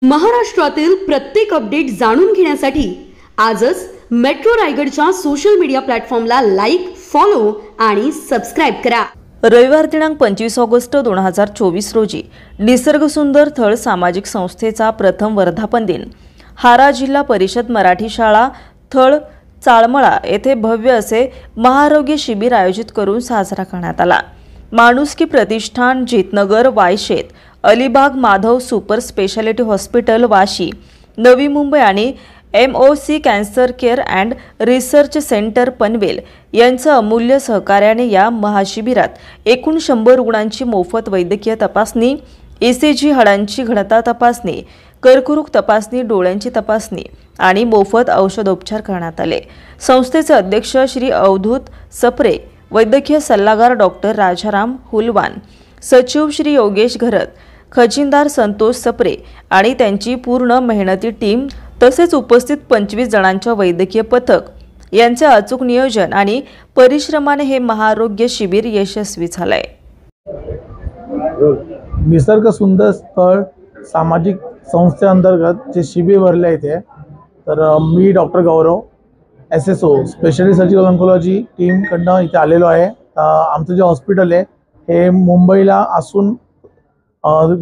महाराष्ट्रातील प्रत्येक अपडेट जाणून घेण्यासाठी आजच मेट्रो रायगडच्या सोशल मीडिया प्लॅटफॉर्मला लाईक, फॉलो आणि सबस्क्राइब करा। रविवार दिनांक 25 ऑगस्ट 2024 रोजी निसर्ग सुंदर थळ सामाजिक संस्थेचा प्रथम वर्धापन दिन हारा जिल्हा परिषद मराठी शाळा थळ चाळमळा येथे भव्य असे महाआरोग्य शिबिर आयोजित करून साजरा करण्यात आला। Manuski Pratishthan, Jitnagar, Vayshet, Alibag Madhav super speciality hospital Vashi, Navi Mumbai आणि MOC cancer care and research centre Panvel यांचं अमूल्य सहकार्याने या महाशिबिरात एकूण 100 रुग्णांची मोफत वैद्यकीय तपासणी, ECG, हाडांची घनता तपासणी, कर्करोग तपासणी, डोळ्यांची तपासणी आणि मोफत औषधोपचार करण्यात आले। संस्थेचे अध्यक्ष श्री अवधूत सप्रे, वैद्यकीय सल्लागार डॉक्टर राजाराम हुलवान, सचिव श्री योगेश घरत, खजिनदार संतोष सप्रे आणि त्यांची पूर्ण मेहनती टीम तसेच उपस्थित 25 जणांच्या वैद्यकीय पथक यांचे अचूक नियोजन आणि परिश्रमाने हे महाआरोग्य शिबिर यशस्वी झाले। निसर्ग सुंदर स्थळ सामाजिक संस्थेअंतर्गत जे शिबिर भरले आहे तर मी डॉक्टर गौरव SSO specialist surgical oncology team कडनं इथे आलेलो आहे। आमचं जे हॉस्पिटल आहे हे मुंबईला असून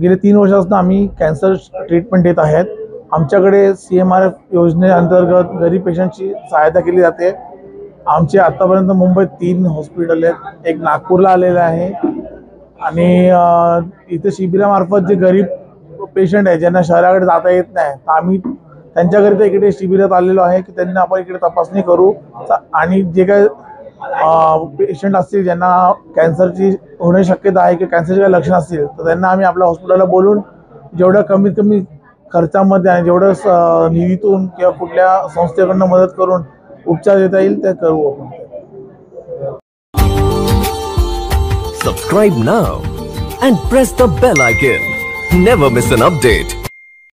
गेले 3 वर्षापासून आम्ही कॅन्सर ट्रीटमेंट देत आहेत। आमच्याकडे CMRF योजनेअंतर्गत गरीब पेशंटची सहायता केली जाते। आमचे आतापर्यंत मुंबईत 3 हॉस्पिटल आहेत, एक नागपूरला आलेला आहे आणि इथे शिबिरामार्फत जे गरीब पेशंट आहे ज्यांना शहराकडे जाता येत नाही तर आम्ही त्यांच्याकरिता इकडे शिबिरात आलेलो आहे की त्यांना आपण इकडे तपासणी करू आणि जे काही पेशंट असतील ज्यांना कॅन्सरची होण्याची शक्यता आहे की कॅन्सरचे काही लक्षण असतील तर त्यांना आम्ही आपल्या हॉस्पिटलला बोलून जेवढं कमीत कमी खर्चामध्ये आणि जेवढं निधीतून किंवा कुठल्या संस्थेकडून मदत करून उपचार देता येईल ते करू आपण। Subscribe now and press the bell icon. Never miss an update.